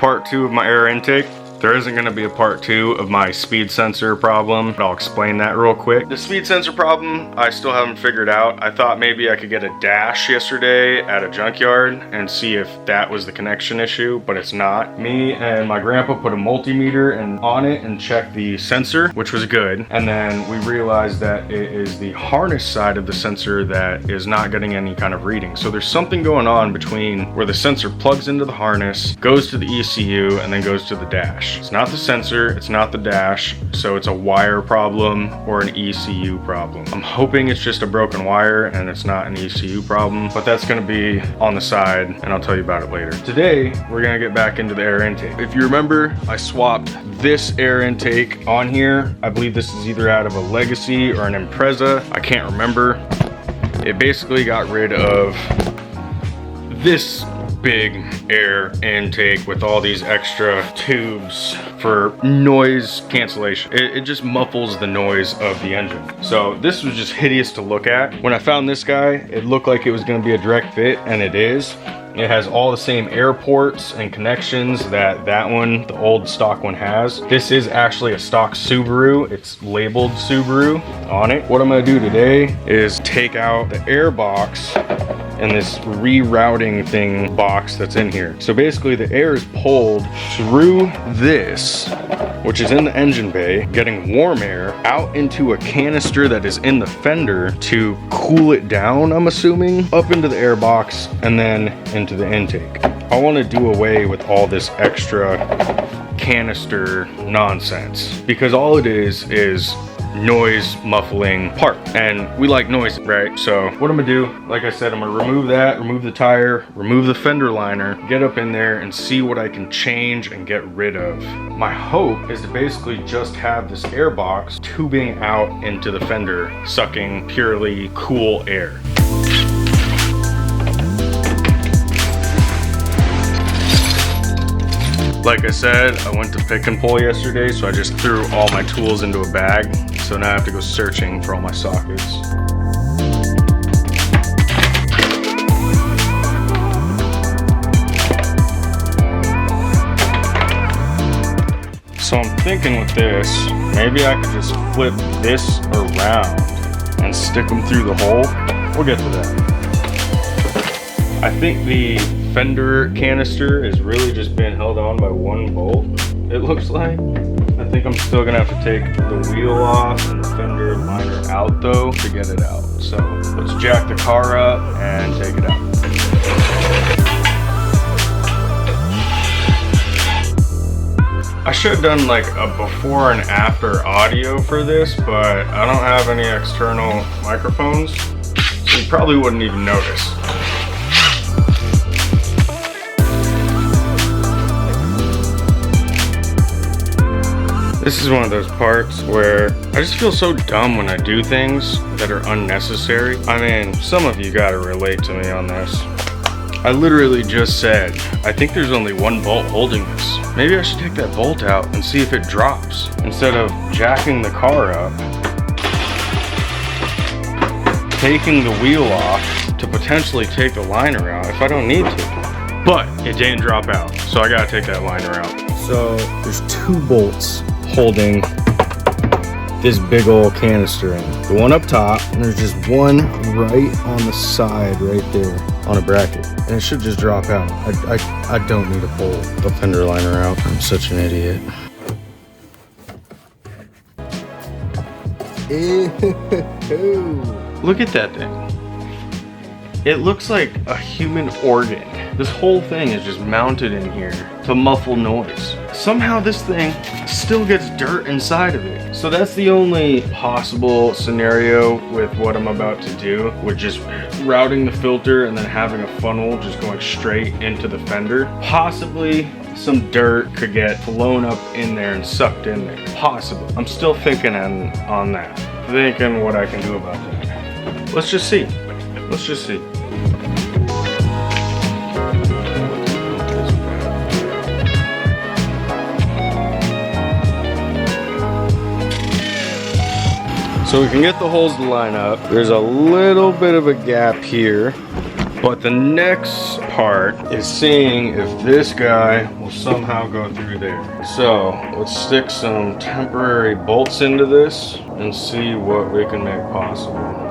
part 2 of my air intake. There isn't going to be a part 2 of my speed sensor problem, but I'll explain that real quick. The speed sensor problem, I still haven't figured out. I thought maybe I could get a dash yesterday at a junkyard and see if that was the connection issue, but it's not. Me and my grandpa put a multimeter on it and checked the sensor, which was good. And then we realized that it is the harness side of the sensor that is not getting any kind of reading. So there's something going on between where the sensor plugs into the harness, goes to the ECU, and then goes to the dash. It's not the sensor, it's not the dash, so it's a wire problem or an ECU problem. I'm hoping it's just a broken wire and it's not an ECU problem, but that's gonna be on the side and I'll tell you about it later. Today, we're gonna get back into the air intake. If you remember, I swapped this air intake on here. I believe this is either out of a Legacy or an Impreza. I can't remember. It basically got rid of this big air intake with all these extra tubes for noise cancellation. It just muffles the noise of the engine. So this was just hideous to look at. When I found this guy, it looked like it was going to be a direct fit, and it is. It has all the same air ports and connections that one, the old stock one, has. This is actually a stock Subaru. It's labeled Subaru on it. What I'm gonna do today is take out the air box and this rerouting thing box that's in here. So basically the air is pulled through this, which is in the engine bay, getting warm air out into a canister that is in the fender to cool it down, I'm assuming, up into the air box and then into the intake. I want to do away with all this extra canister nonsense, because all it is noise muffling part, and we like noise, right? So what I'm gonna do, like I said, I'm gonna remove that, remove the tire, remove the fender liner, get up in there and see what I can change and get rid of. My hope is to basically just have this air box tubing out into the fender, sucking purely cool air. Like I said, I went to pick and pull yesterday, so I just threw all my tools into a bag. So now I have to go searching for all my sockets. So I'm thinking with this, maybe I could just flip this around and stick them through the hole. We'll get to that. I think the fender canister is really just being held on by one bolt, it looks like. I think I'm still gonna have to take the wheel off and the fender liner out though to get it out. So let's jack the car up and take it out. I should have done like a before and after audio for this, but I don't have any external microphones, so you probably wouldn't even notice. This is one of those parts where I just feel so dumb when I do things that are unnecessary. I mean, some of you gotta relate to me on this. I literally just said, I think there's only one bolt holding this. Maybe I should take that bolt out and see if it drops, instead of jacking the car up, taking the wheel off to potentially take the liner out if I don't need to. But it didn't drop out, so I gotta take that liner out. So there's two bolts holding this big old canister in. The one up top, and there's just one right on the side right there on a bracket. And it should just drop out. I don't need to pull the fender liner out. I'm such an idiot. Ew. Look at that thing. It looks like a human organ. This whole thing is just mounted in here to muffle noise. Somehow this thing still gets dirt inside of it. So that's the only possible scenario with what I'm about to do, with just routing the filter and then having a funnel just going straight into the fender. Possibly some dirt could get blown up in there and sucked in there. Possibly. I'm still thinking on that. Thinking what I can do about that. Let's just see. Let's just see. So we can get the holes to line up. There's a little bit of a gap here. But the next part is seeing if this guy will somehow go through there. So let's stick some temporary bolts into this and see what we can make possible.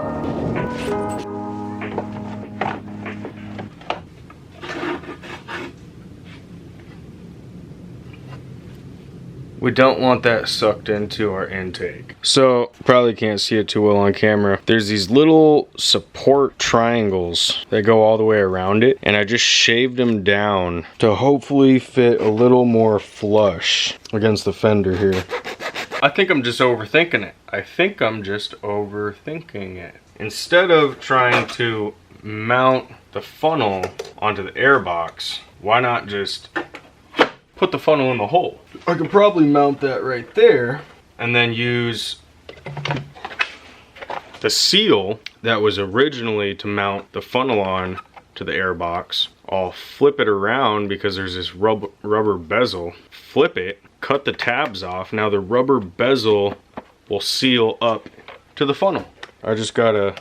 We don't want that sucked into our intake. So, probably can't see it too well on camera. There's these little support triangles that go all the way around it, and I just shaved them down to hopefully fit a little more flush against the fender here. I think I'm just overthinking it. Instead of trying to mount the funnel onto the airbox, why not just put the funnel in the hole? I could probably mount that right there and then use the seal that was originally to mount the funnel on to the airbox. I'll flip it around because there's this rubber bezel. Flip it, cut the tabs off. Now the rubber bezel will seal up to the funnel. I just gotta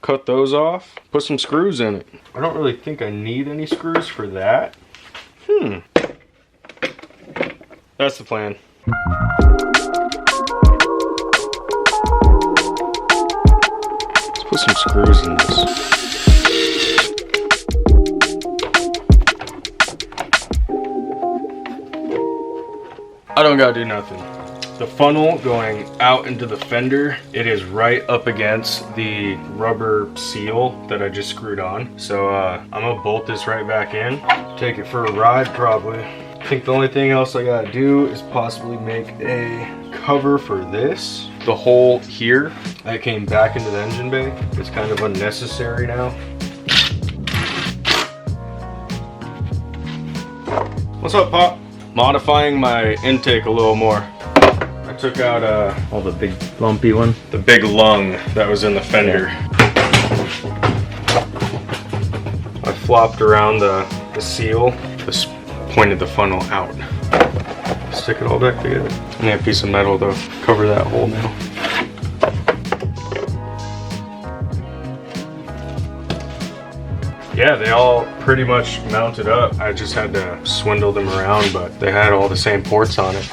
cut those off, put some screws in it. I don't really think I need any screws for that. That's the plan. Let's put some screws in this. I don't gotta do nothing. The funnel going out into the fender, it is right up against the rubber seal that I just screwed on. So I'm gonna bolt this right back in, take it for a ride probably. I think the only thing else I gotta do is possibly make a cover for this. The hole here that came back into the engine bay is kind of unnecessary now. What's up, Pop? Modifying my intake a little more. I took out all the big lumpy one. The big lung that was in the fender. I flopped around the seal. This pointed the funnel out. Stick it all back together. I need a piece of metal to cover that hole now. Yeah, they all pretty much mounted up. I just had to swindle them around, but they had all the same ports on it.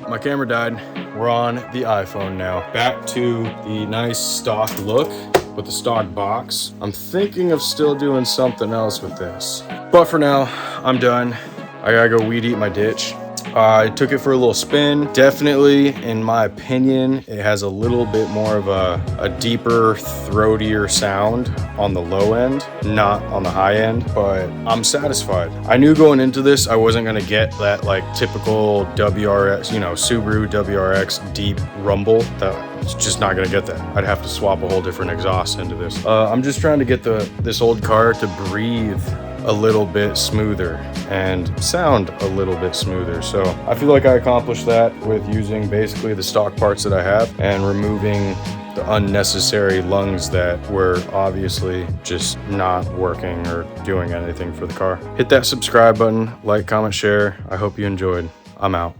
My camera died. We're on the iPhone now. Back to the nice stock look with the stock box. I'm thinking of still doing something else with this. But for now, I'm done. I gotta go weed eat my ditch. I took it for a little spin. Definitely, in my opinion, it has a little bit more of a deeper, throatier sound on the low end, not on the high end, but I'm satisfied. I knew going into this, I wasn't gonna get that like typical WRX, you know, Subaru WRX deep rumble. That's just not gonna get that. I'd have to swap a whole different exhaust into this. I'm just trying to get this old car to breathe a little bit smoother and sound a little bit smoother. So I feel like I accomplished that with using basically the stock parts that I have and removing the unnecessary lungs that were obviously just not working or doing anything for the car. Hit that subscribe button, like, comment, share. I hope you enjoyed. I'm out.